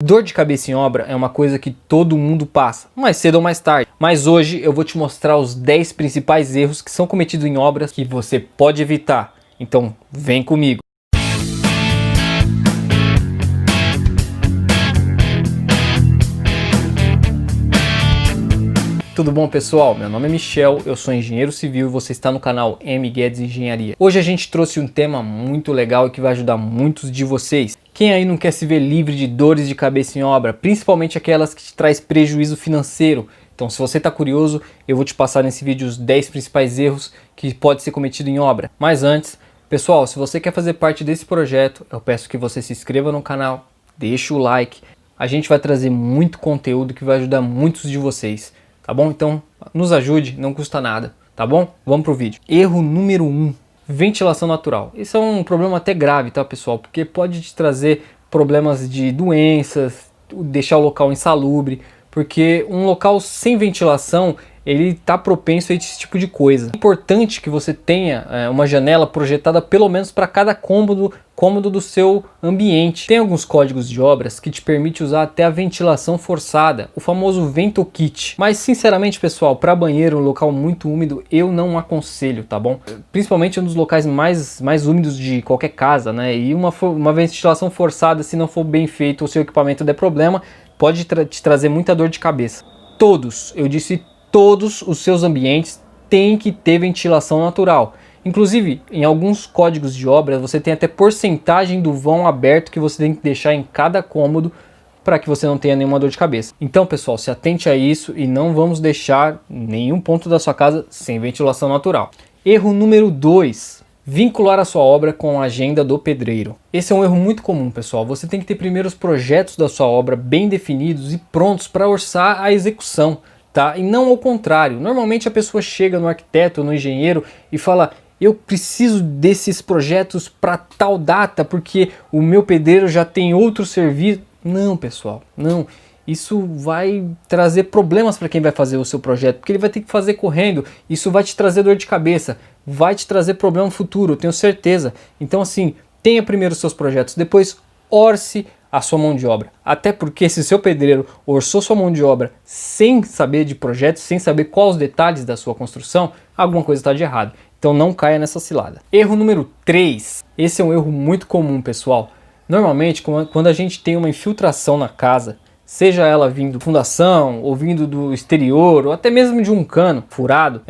Dor de cabeça em obra é uma coisa que todo mundo passa, mais cedo ou mais tarde. Mas hoje eu vou te mostrar os 10 principais erros que são cometidos em obras que você pode evitar. Então vem comigo. Tudo bom, pessoal? Meu nome é Michel, eu sou engenheiro civil e você está no canal M Guedes Engenharia. Hoje a gente trouxe um tema muito legal e que vai ajudar muitos de vocês. Quem aí não quer se ver livre de dores de cabeça em obra, principalmente aquelas que te traz prejuízo financeiro? Então, se você está curioso, eu vou te passar nesse vídeo os 10 principais erros que pode ser cometido em obra. Mas antes, pessoal, se você quer fazer parte desse projeto, eu peço que você se inscreva no canal, deixe o like. A gente vai trazer muito conteúdo que vai ajudar muitos de vocês. Tá bom? Então, nos ajude, não custa nada, tá bom? Vamos pro vídeo. Erro número 1, ventilação natural. Esse é um problema até grave, tá, pessoal? Porque pode te trazer problemas de doenças, deixar o local insalubre, porque um local sem ventilação, ele tá propenso a esse tipo de coisa. É importante que você tenha uma janela projetada pelo menos para cada cômodo do seu ambiente. Tem alguns códigos de obras que te permitem usar até a ventilação forçada, o famoso vento kit. Mas sinceramente, pessoal, para banheiro, um local muito úmido, eu não aconselho, tá bom? Principalmente um dos locais mais úmidos de qualquer casa, né? E uma ventilação forçada, se não for bem feito, o seu equipamento der problema, pode te trazer muita dor de cabeça. Todos os seus ambientes têm que ter ventilação natural. Inclusive, em alguns códigos de obra, você tem até porcentagem do vão aberto que você tem que deixar em cada cômodo para que você não tenha nenhuma dor de cabeça. Então, pessoal, se atente a isso e não vamos deixar nenhum ponto da sua casa sem ventilação natural. Erro número 2. Vincular a sua obra com a agenda do pedreiro. Esse é um erro muito comum, pessoal. Você tem que ter primeiro os projetos da sua obra bem definidos e prontos para orçar a execução. Tá? E não ao contrário. Normalmente a pessoa chega no arquiteto, no engenheiro e fala: eu preciso desses projetos para tal data porque o meu pedreiro já tem outro serviço. Não, pessoal, não. Isso vai trazer problemas para quem vai fazer o seu projeto, porque ele vai ter que fazer correndo. Isso vai te trazer dor de cabeça, vai te trazer problema futuro, eu tenho certeza. Então, assim, tenha primeiro os seus projetos, depois orce a sua mão de obra. Até porque se seu pedreiro orçou sua mão de obra sem saber de projetos, sem saber quais os detalhes da sua construção, alguma coisa está de errado. Então não caia nessa cilada. Erro número 3. Esse é um erro muito comum, pessoal. Normalmente, quando a gente tem uma infiltração na casa, seja ela vindo da fundação, ou vindo do exterior, ou até mesmo de um cano furado,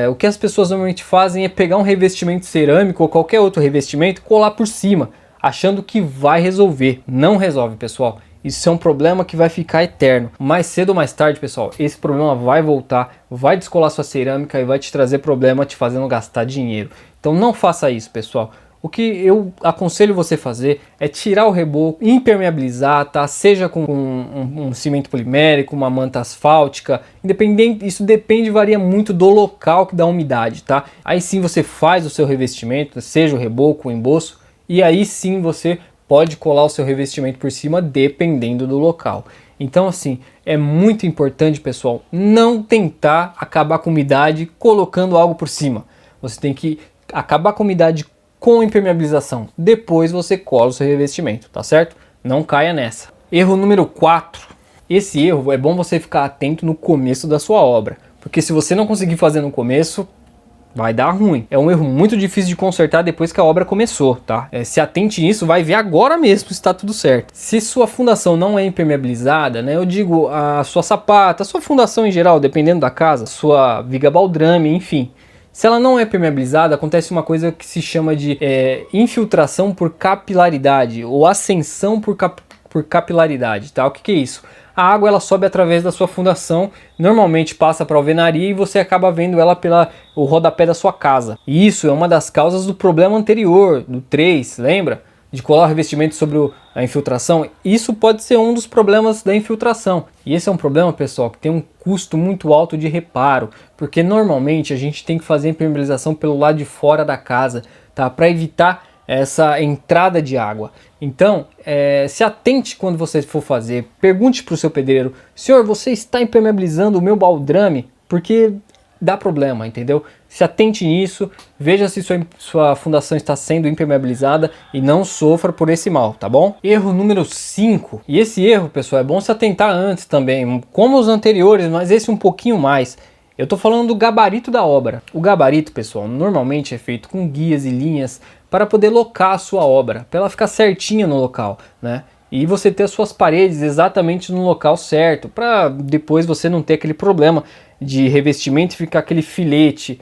o que as pessoas normalmente fazem é pegar um revestimento cerâmico ou qualquer outro revestimento e colar por cima, achando que vai resolver. Não resolve, pessoal. Isso é um problema que vai ficar eterno. Mais cedo ou mais tarde, pessoal, esse problema vai voltar, vai descolar sua cerâmica e vai te trazer problema, te fazendo gastar dinheiro. Então não faça isso, pessoal. O que eu aconselho você fazer é tirar o reboco, impermeabilizar, tá? Seja com um cimento polimérico, uma manta asfáltica, independente, isso varia muito do local da umidade, tá? Aí sim você faz o seu revestimento, seja o reboco, o emboço, e aí sim você pode colar o seu revestimento por cima, dependendo do local. Então, assim, é muito importante, pessoal, não tentar acabar com a umidade colocando algo por cima. Você tem que acabar com a umidade com impermeabilização. Depois você cola o seu revestimento, tá certo? Não caia nessa. Erro número 4. Esse erro é bom você ficar atento no começo da sua obra, porque se você não conseguir fazer no começo, vai dar ruim. É um erro muito difícil de consertar depois que a obra começou, tá? Se atente nisso, vai ver agora mesmo se está tudo certo. Se sua fundação não é impermeabilizada, né? Eu digo a sua sapata, a sua fundação em geral, dependendo da casa, sua viga baldrame, enfim. Se ela não é permeabilizada, acontece uma coisa que se chama de infiltração por capilaridade ou ascensão por capilaridade, tá? O que é isso? A água ela sobe através da sua fundação, normalmente passa para a alvenaria e você acaba vendo ela pelo rodapé da sua casa. E isso é uma das causas do problema anterior, do 3, lembra? De colar o revestimento sobre a infiltração. Isso pode ser um dos problemas da infiltração. E esse é um problema, pessoal, que tem um custo muito alto de reparo, porque normalmente a gente tem que fazer a impermeabilização pelo lado de fora da casa, tá? Para evitar essa entrada de água. Então, se atente quando você for fazer. Pergunte para o seu pedreiro: senhor, você está impermeabilizando o meu baldrame? Porque dá problema, entendeu? Se atente nisso, veja se sua fundação está sendo impermeabilizada e não sofra por esse mal, tá bom? Erro número 5. E esse erro, pessoal, é bom se atentar antes também, como os anteriores, mas esse um pouquinho mais. Eu tô falando do gabarito da obra. O gabarito, pessoal, normalmente é feito com guias e linhas para poder locar a sua obra, para ela ficar certinha no local, né? E você ter as suas paredes exatamente no local certo, para depois você não ter aquele problema de revestimento e ficar aquele filete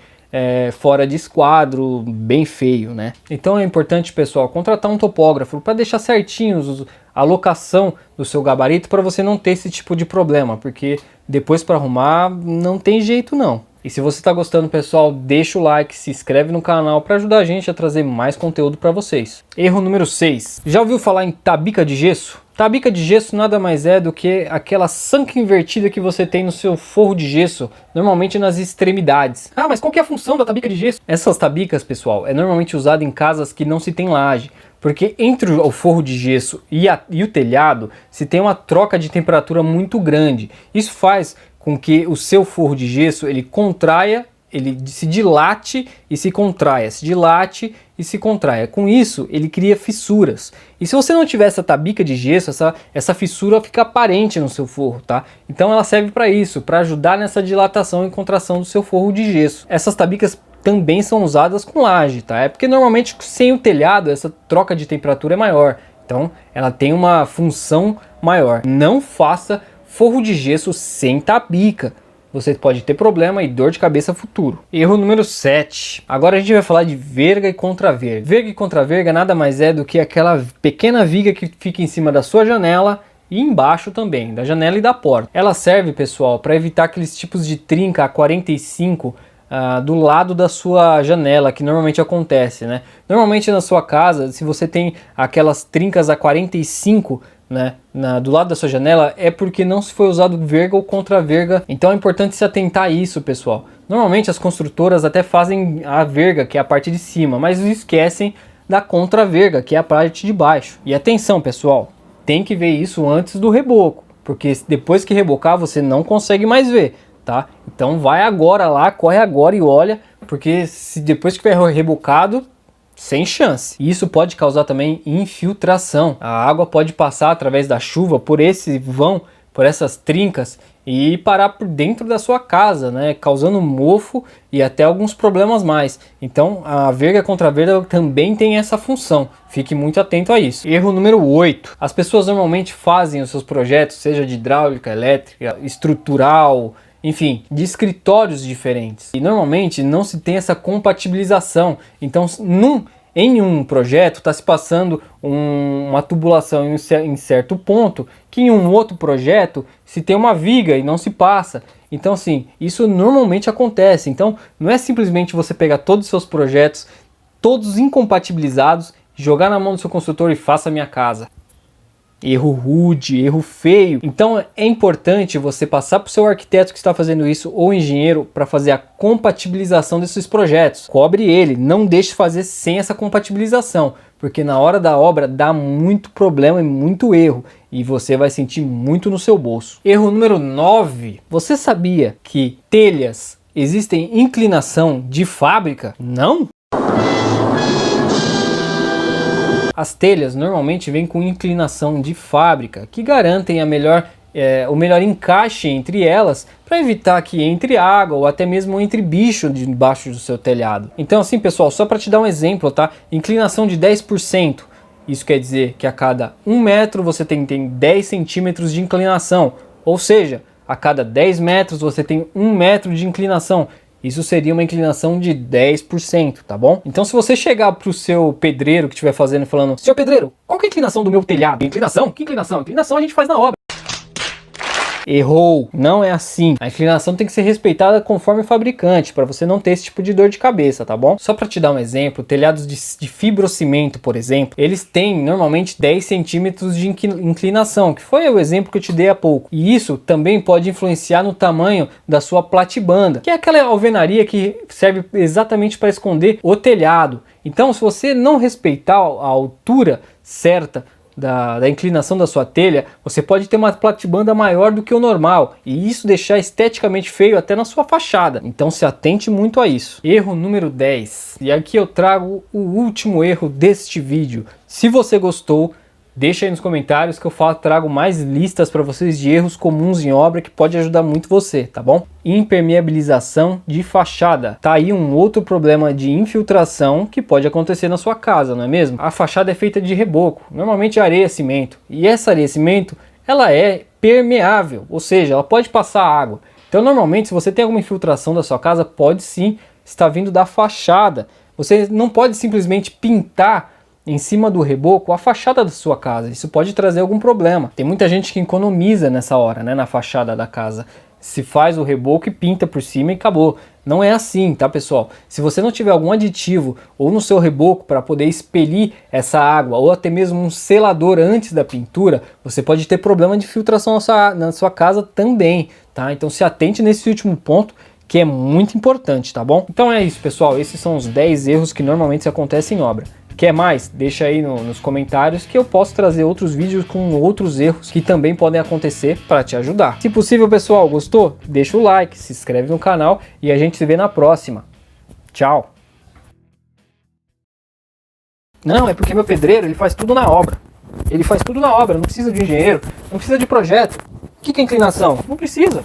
fora de esquadro, bem feio, né? Então é importante, pessoal, contratar um topógrafo para deixar certinho a locação do seu gabarito para você não ter esse tipo de problema, porque depois para arrumar não tem jeito não. E se você está gostando, pessoal, deixa o like, se inscreve no canal para ajudar a gente a trazer mais conteúdo para vocês. Erro número 6. Já ouviu falar em tabica de gesso? Tabica de gesso nada mais é do que aquela sanca invertida que você tem no seu forro de gesso, normalmente nas extremidades. Ah, mas qual que é a função da tabica de gesso? Essas tabicas, pessoal, é normalmente usada em casas que não se tem laje, porque entre o forro de gesso e o telhado se tem uma troca de temperatura muito grande. Isso faz com que o seu forro de gesso ele contraia, ele se dilate e se contraia, se dilate e se contraia. Com isso, ele cria fissuras. E se você não tiver essa tabica de gesso, essa fissura fica aparente no seu forro, tá? Então ela serve para isso, para ajudar nessa dilatação e contração do seu forro de gesso. Essas tabicas também são usadas com laje, tá? É porque normalmente sem o telhado essa troca de temperatura é maior. Então ela tem uma função maior. Não faça forro de gesso sem tabica. Você pode ter problema e dor de cabeça futuro. Erro número 7. Agora a gente vai falar de verga e contraverga. Verga e contraverga nada mais é do que aquela pequena viga que fica em cima da sua janela e embaixo também, da janela e da porta. Ela serve, pessoal, para evitar aqueles tipos de trinca a 45 do lado da sua janela, que normalmente acontece, né? Normalmente na sua casa, se você tem aquelas trincas a 45, né, do lado da sua janela, é porque não se foi usado verga ou contraverga. Então é importante se atentar a isso, pessoal. Normalmente as construtoras até fazem a verga, que é a parte de cima, mas esquecem da contraverga, que é a parte de baixo. E atenção, pessoal, tem que ver isso antes do reboco, porque depois que rebocar você não consegue mais ver, tá? Então vai agora lá, corre agora e olha, porque se depois que tiver rebocado, sem chance. E isso pode causar também infiltração. A água pode passar através da chuva por esse vão, por essas trincas e parar por dentro da sua casa, né? Causando mofo e até alguns problemas mais. Então a verga contra verga também tem essa função. Fique muito atento a isso. Erro número 8. As pessoas normalmente fazem os seus projetos, seja de hidráulica, elétrica, estrutural, enfim, de escritórios diferentes. E normalmente não se tem essa compatibilização. Então, em um projeto está se passando uma tubulação em certo ponto, que em um outro projeto se tem uma viga e não se passa. Então, assim, isso normalmente acontece. Então, não é simplesmente você pegar todos os seus projetos, todos incompatibilizados, jogar na mão do seu construtor e faça a minha casa. Erro rude, erro feio. Então é importante você passar para o seu arquiteto que está fazendo isso ou engenheiro para fazer a compatibilização desses projetos. Cobre ele, não deixe fazer sem essa compatibilização, porque na hora da obra dá muito problema e muito erro e você vai sentir muito no seu bolso. Erro número 9. Você sabia que telhas existem inclinação de fábrica? Não? As telhas normalmente vêm com inclinação de fábrica, que garantem o melhor encaixe entre elas, para evitar que entre água ou até mesmo entre bicho debaixo do seu telhado. Então assim, pessoal, só para te dar um exemplo, tá? Inclinação de 10%. Isso quer dizer que a cada 1 metro você tem 10 centímetros de inclinação, ou seja, a cada 10 metros você tem 1 metro de inclinação. Isso seria uma inclinação de 10%, tá bom? Então se você chegar pro seu pedreiro que estiver fazendo e falando: "Senhor pedreiro, qual que é a inclinação do meu telhado?" Inclinação? Que inclinação? Inclinação a gente faz na obra. Errou, não é assim. A inclinação tem que ser respeitada conforme o fabricante, para você não ter esse tipo de dor de cabeça, tá bom? Só para te dar um exemplo, telhados de fibrocimento, por exemplo, eles têm normalmente 10 centímetros de inclinação, que foi o exemplo que eu te dei há pouco. E isso também pode influenciar no tamanho da sua platibanda, que é aquela alvenaria que serve exatamente para esconder o telhado. Então, se você não respeitar a altura certa da inclinação da sua telha, você pode ter uma platibanda maior do que o normal e isso deixar esteticamente feio até na sua fachada. Então se atente muito a isso. Erro número 10. E aqui eu trago o último erro deste vídeo. Se você gostou, deixa aí nos comentários que eu trago mais listas para vocês de erros comuns em obra que pode ajudar muito você, tá bom? Impermeabilização de fachada. Tá aí um outro problema de infiltração que pode acontecer na sua casa, não é mesmo? A fachada é feita de reboco, normalmente areia cimento. E essa areia cimento, ela é permeável, ou seja, ela pode passar água. Então normalmente se você tem alguma infiltração da sua casa, pode sim estar vindo da fachada. Você não pode simplesmente pintar em cima do reboco a fachada da sua casa, isso pode trazer algum problema. Tem muita gente que economiza nessa hora, né, na fachada da casa. Se faz o reboco e pinta por cima e acabou. Não é assim, tá pessoal? Se você não tiver algum aditivo ou no seu reboco para poder expelir essa água ou até mesmo um selador antes da pintura, você pode ter problema de filtração na sua casa também, tá? Então se atente nesse último ponto, que é muito importante, tá bom? Então é isso, pessoal. Esses são os 10 erros que normalmente acontecem em obra. Quer mais? Deixa aí nos comentários que eu posso trazer outros vídeos com outros erros que também podem acontecer para te ajudar. Se possível, pessoal, gostou? Deixa o like, se inscreve no canal e a gente se vê na próxima. Tchau! Não, é porque meu pedreiro ele faz tudo na obra. Ele faz tudo na obra, não precisa de engenheiro, não precisa de projeto. O que é inclinação? Não precisa.